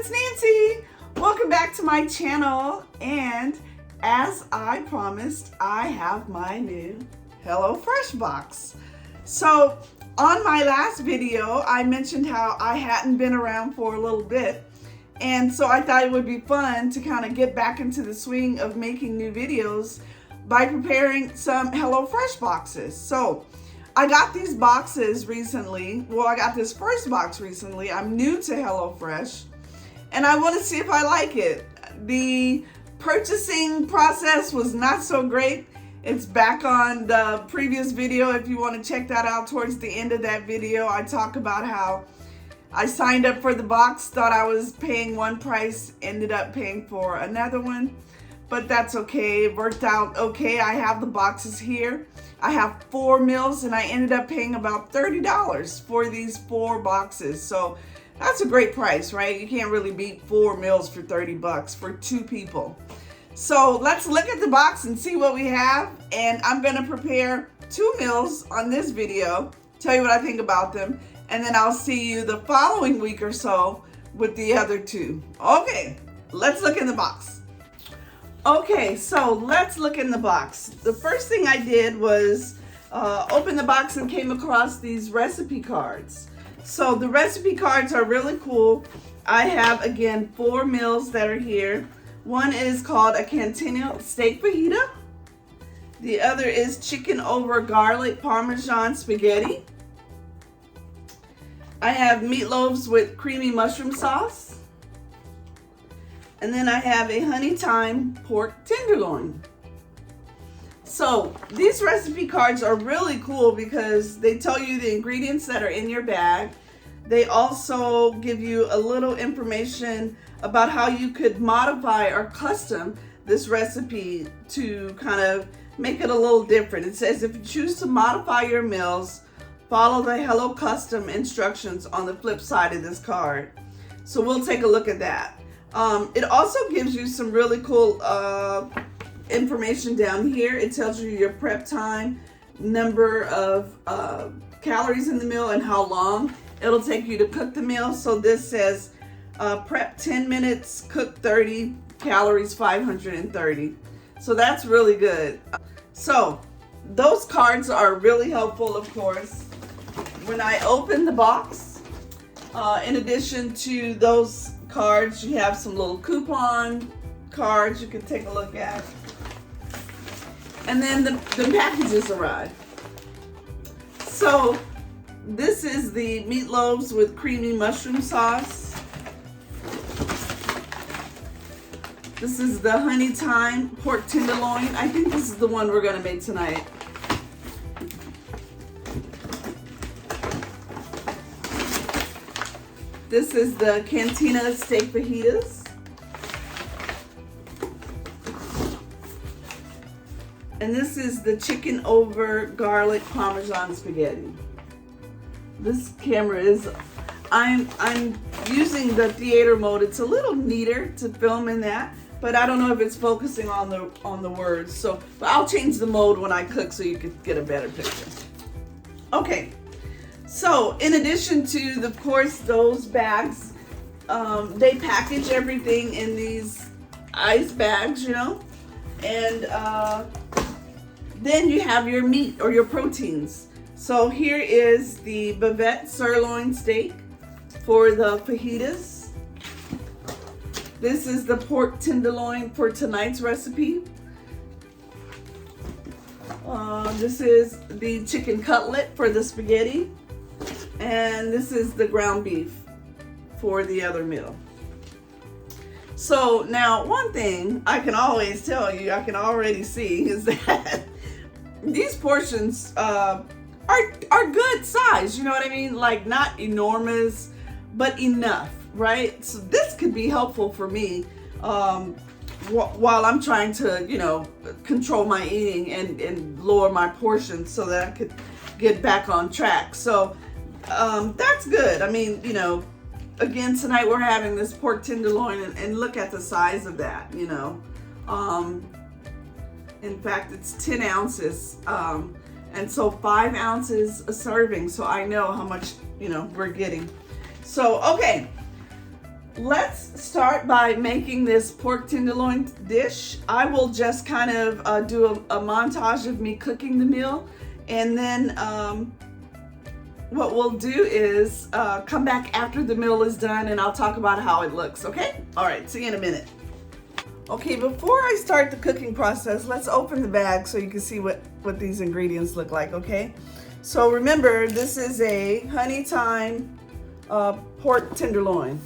it's Nancy. Welcome back to my channel, and as I promised, I have my new HelloFresh box. So on my last video, I mentioned how I hadn't been around for a little bit, and so I thought it would be fun to kind of get back into the swing of making new videos by preparing some HelloFresh boxes. So I got these boxes recently. Well, I got this first box recently. I'm new to HelloFresh, and I want to see if I like it. The purchasing process was not so great. It's back on the previous video. If you want to check that out, towards the end of that video, I talk about how I signed up for the box, thought I was paying one price, ended up paying for another one. But that's okay. It worked out okay. I have the boxes here. I have 4 meals, and I ended up paying about $30 for these 4 boxes. So that's a great price, right? You can't really beat 4 meals for 30 bucks for 2 people. So let's look at the box and see what we have. And I'm gonna prepare 2 meals on this video, tell you what I think about them, and then I'll see you the following week or so with the other 2. Okay, let's look in the box. Okay, so let's look in the box. The first thing I did was open the box and came across these recipe cards. So the recipe cards are really cool. I have, again, 4 meals that are here. One is called a Cantina steak fajita. The other is chicken over garlic parmesan spaghetti. I have meatloaves with creamy mushroom sauce. And then I have a honey thyme pork tenderloin. So these recipe cards are really cool because they tell you the ingredients that are in your bag. They also give you a little information about how you could modify or custom this recipe to kind of make it a little different. It says if you choose to modify your meals, follow the Hello Custom instructions on the flip side of this card. So we'll take a look at that. It also gives you some really cool information down here. It tells you your prep time, number of calories in the meal, and how long it'll take you to cook the meal. So this says prep 10 minutes, cook 30, calories 530. So that's really good. So those cards are really helpful, of course. When I open the box, in addition to those cards, you have some little coupon cards you can take a look at. And then the packages arrive. So this is the meatloaves with creamy mushroom sauce. This is the honey thyme pork tenderloin. I think this is the one we're gonna make tonight. This is the Cantina steak fajitas. And this is the chicken over garlic parmesan spaghetti. This camera is, I'm using the theater mode. It's a little neater to film in that, but I don't know if it's focusing on the words. So, but I'll change the mode when I cook so you can get a better picture. Okay. So in addition to, of course, those bags, they package everything in these ice bags, you know, and then you have your meat or your proteins. So here is the bavette sirloin steak for the fajitas. This is the pork tenderloin for tonight's recipe. This is the chicken cutlet for the spaghetti. And this is the ground beef for the other meal. So now, one thing I can always tell you, I can already see, is that these portions are good size. You know what I mean? Like, not enormous, but enough, right? So this could be helpful for me while I'm trying to, you know, control my eating and lower my portions so that I could get back on track. So that's good. I mean, you know, again, tonight we're having this pork tenderloin, and look at the size of that, you know. In fact, it's 10 ounces. And so 5 ounces a serving. So I know how much, you know, we're getting. So, okay. let's start by making this pork tenderloin dish. I will just kind of do a montage of me cooking the meal, and then what we'll do is come back after the meal is done and I'll talk about how it looks, okay? All right, see you in a minute. Okay, before I start the cooking process, let's open the bag so you can see what these ingredients look like, okay? So remember, this is a honey thyme pork tenderloin.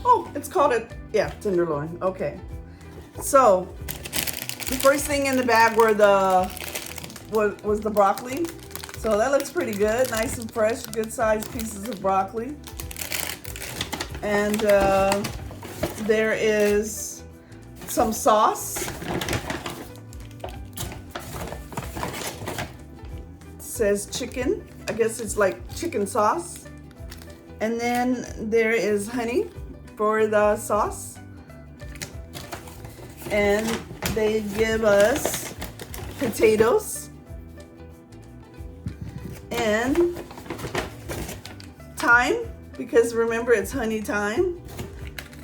Oh, it's called tenderloin, okay. So, the first thing in the bag was the broccoli. So that looks pretty good, nice and fresh, good sized pieces of broccoli. And there is some sauce. It says chicken, I guess it's like chicken sauce. And then there is honey for the sauce. And they give us potatoes and thyme, because remember it's honey thyme,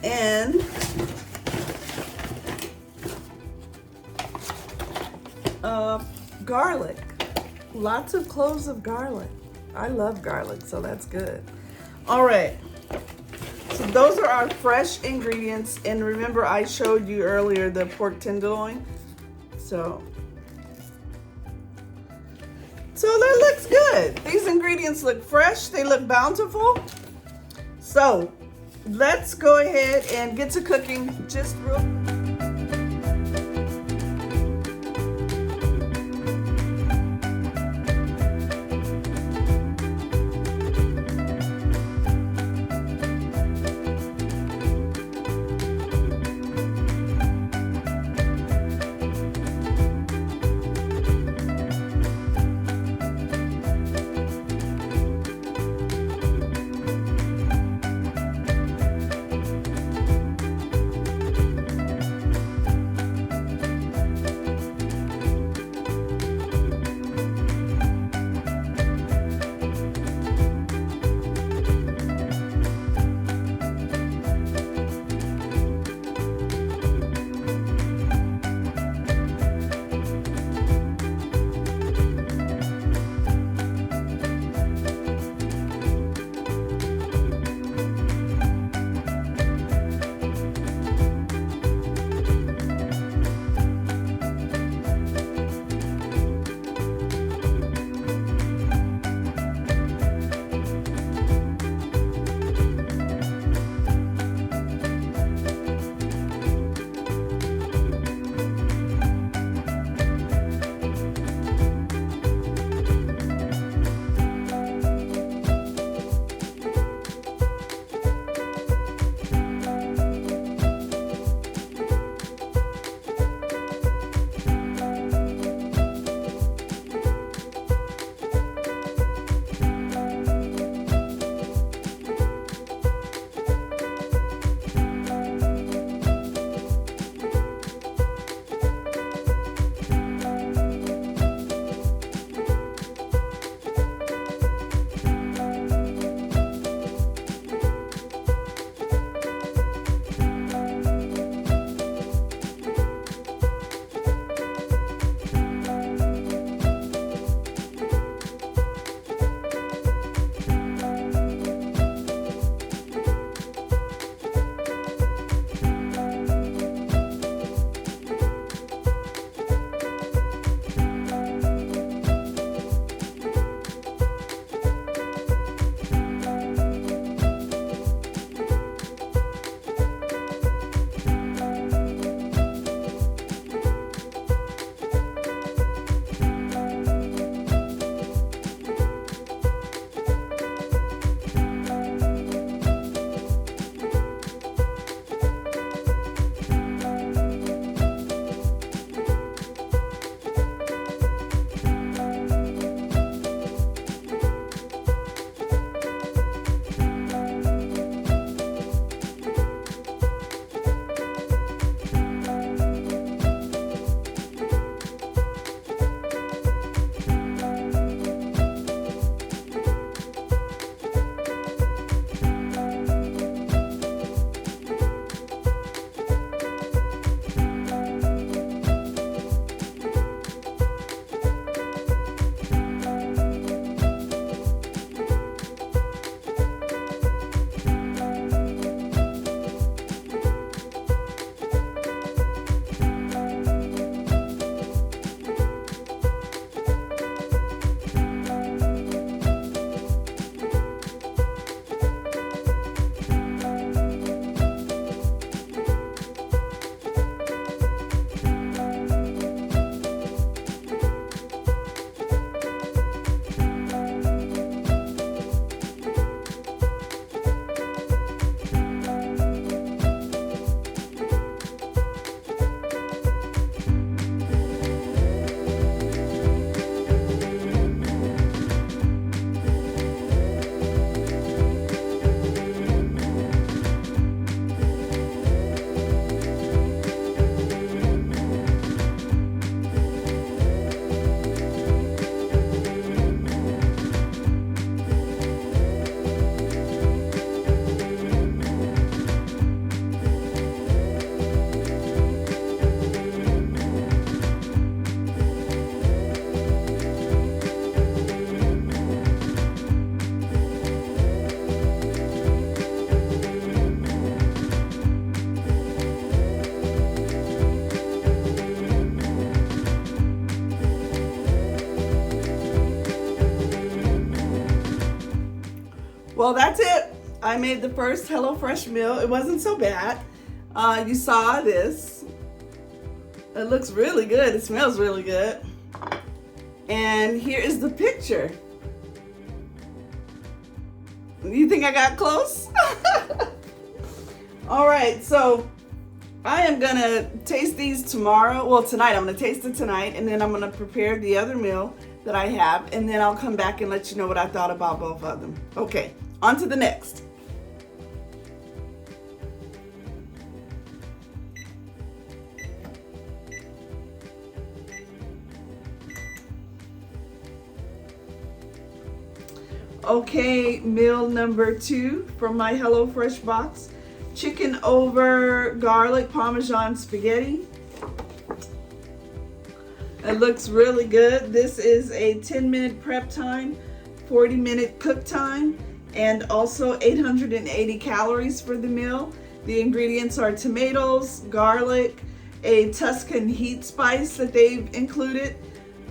and garlic, lots of cloves of garlic. I love garlic, so that's good. All right, so those are our fresh ingredients, and remember I showed you earlier the pork tenderloin, so that looks good. These ingredients look fresh, they look bountiful. So let's go ahead and get to cooking just real. Well, that's it. I made the first HelloFresh meal. It wasn't so bad. You saw this. It looks really good. It smells really good. And here is the picture. You think I got close? All right, so I am gonna taste these tomorrow. Well, tonight. I'm gonna taste it tonight, and then I'm gonna prepare the other meal that I have, and then I'll come back and let you know what I thought about both of them. Okay, on to the next. Okay, meal number 2 from my HelloFresh box. Chicken over garlic Parmesan spaghetti. It looks really good. This is a 10-minute prep time, 40-minute cook time, and also 880 calories for the meal. The ingredients are tomatoes, garlic, a Tuscan heat spice that they've included,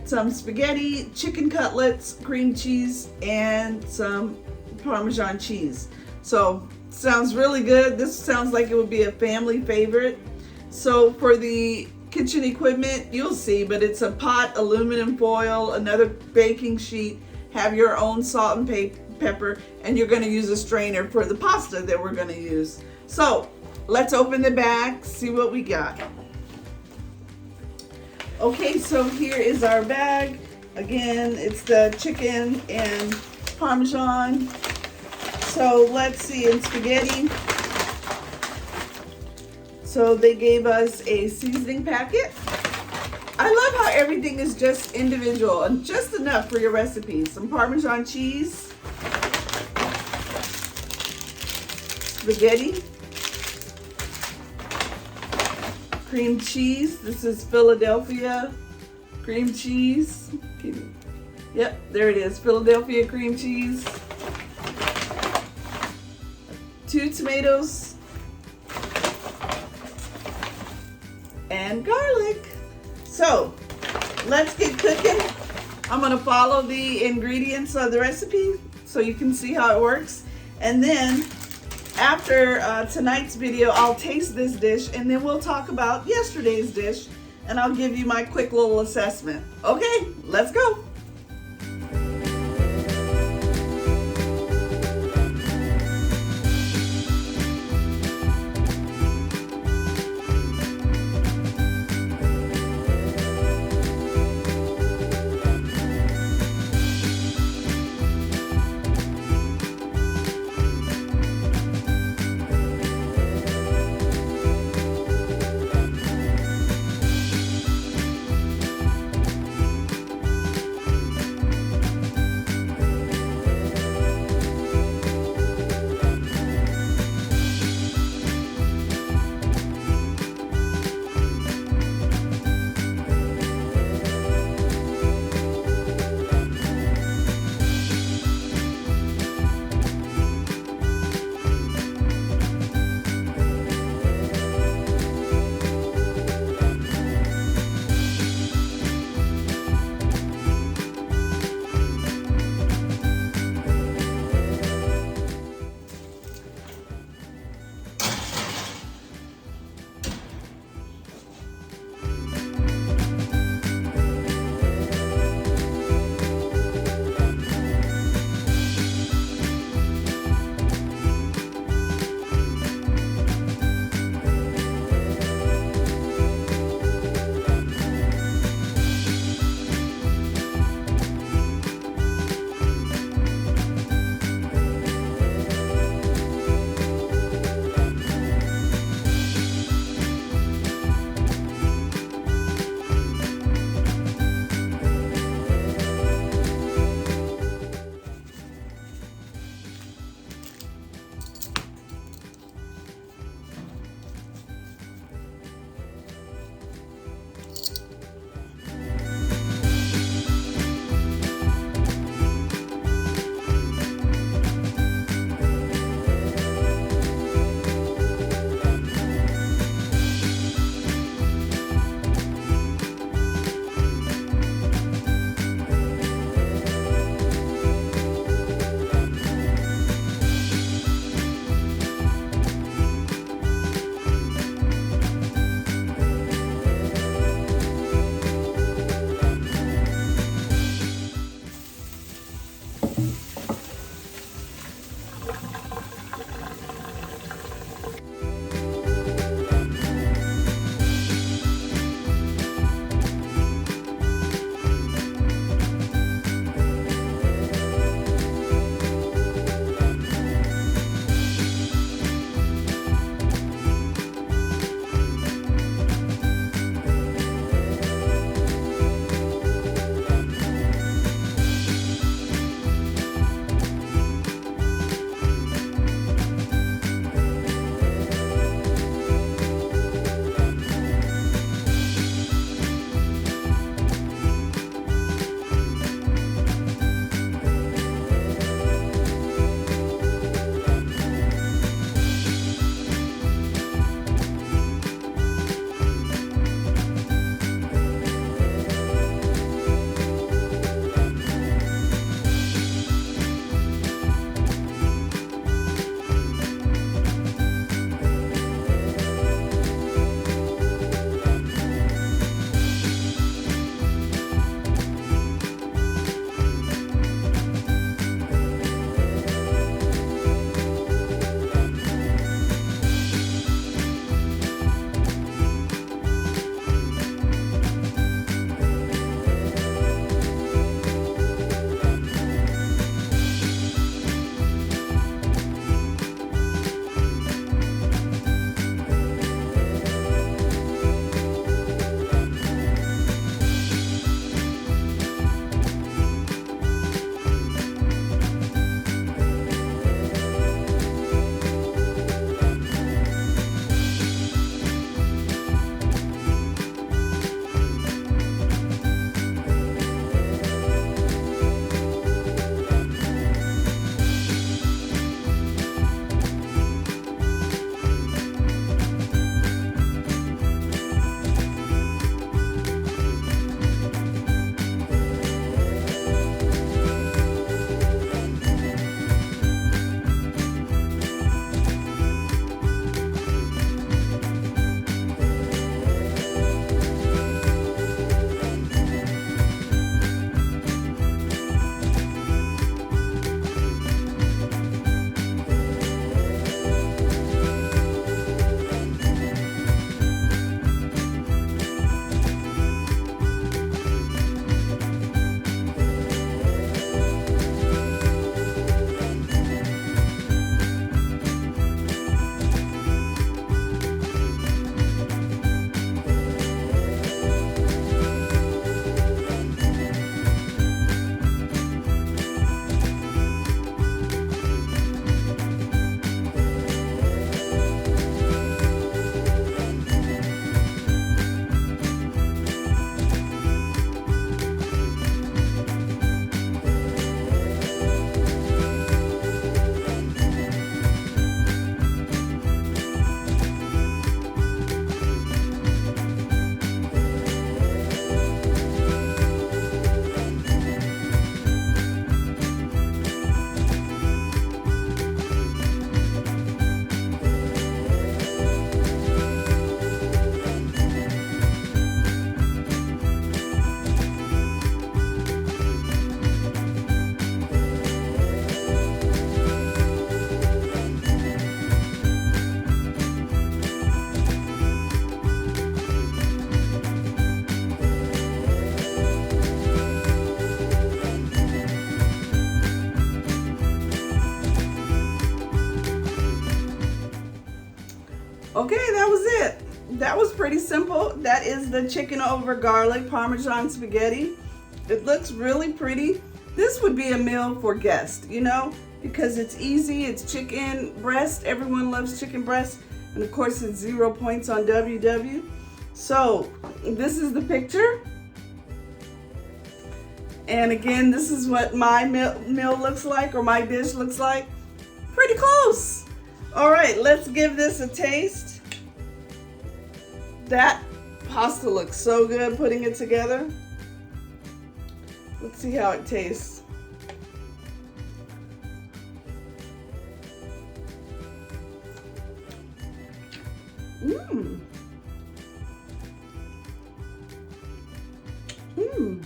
some spaghetti, chicken cutlets, cream cheese, and some Parmesan cheese. So, sounds really good. This sounds like it would be a family favorite. So for the kitchen equipment, you'll see, but it's a pot, aluminum foil, another baking sheet, have your own salt and pepper, and you're gonna use a strainer for the pasta that we're gonna use. So let's open the bag, see what we got. Okay, so here is our bag. Again, it's the chicken and Parmesan. So let's see, in spaghetti. So they gave us a seasoning packet. I love how everything is just individual and just enough for your recipes. Some Parmesan cheese, spaghetti, cream cheese. This is Philadelphia cream cheese. Yep, there it is, Philadelphia cream cheese. 2 tomatoes and garlic. So let's get cooking. I'm gonna follow the ingredients of the recipe so you can see how it works. And then after tonight's video, I'll taste this dish and then we'll talk about yesterday's dish and I'll give you my quick little assessment. Okay, let's go. Okay, that was it. That was pretty simple. That is the chicken over garlic Parmesan spaghetti. It looks really pretty. This would be a meal for guests, you know, because it's easy. It's chicken breast. Everyone loves chicken breast. And of course, it's 0 points on WW. So this is the picture. And again, this is what my meal looks like, or my dish looks like. Pretty close. All right, let's give this a taste. That pasta looks so good putting it together. Let's see how it tastes. Mmm. Mmm.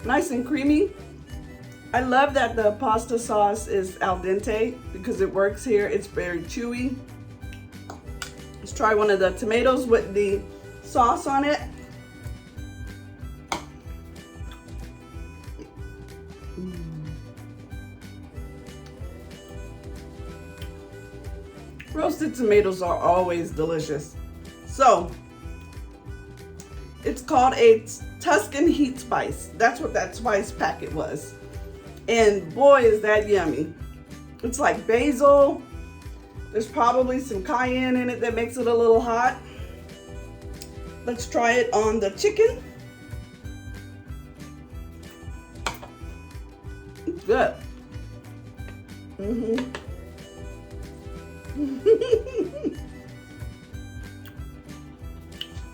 Nice and creamy. I love that the pasta sauce is al dente because it works here. It's very chewy. Let's try one of the tomatoes with the sauce on it. Roasted tomatoes are always delicious. So, it's called a Tuscan heat spice. That's what that spice packet was. And boy, is that yummy. It's like basil. There's probably some cayenne in it that makes it a little hot. Let's try it on the chicken. It's good.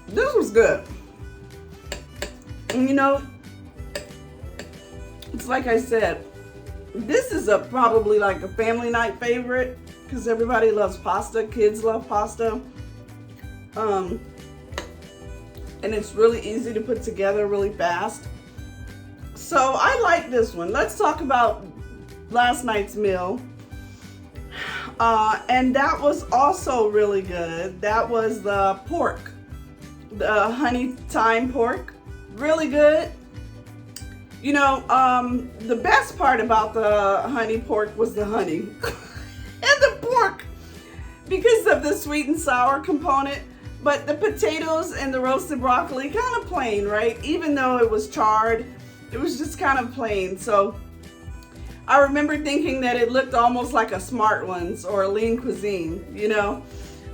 This was good. And you know, it's like I said, this is probably like a family night favorite because everybody loves pasta. Kids love pasta. And it's really easy to put together really fast. So I like this one. Let's talk about last night's meal. And that was also really good. That was the pork, the honey thyme pork. Really good. You know, the best part about the honey pork was the honey and the pork because of the sweet and sour component. But the potatoes and the roasted broccoli, kind of plain, right? Even though it was charred, it was just kind of plain. So I remember thinking that it looked almost like a Smart Ones or a Lean Cuisine, you know,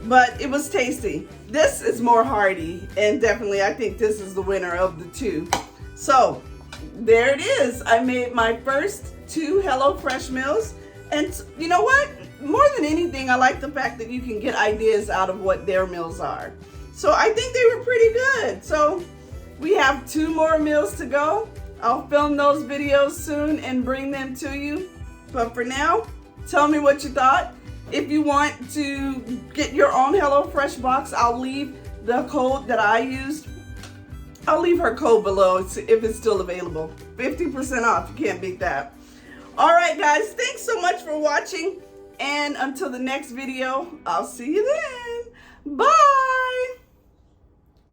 but it was tasty. This is more hearty, and definitely I think this is the winner of the two. So there it is. I made my first 2 HelloFresh meals, and you know what? More than anything, I like the fact that you can get ideas out of what their meals are. So I think they were pretty good. So we have 2 more meals to go. I'll film those videos soon and bring them to you. But for now, tell me what you thought. If you want to get your own HelloFresh box, I'll leave the code that I used. I'll leave her code below if it's still available. 50% off, you can't beat that. All right, guys, thanks so much for watching. And until the next video, I'll see you then. Bye.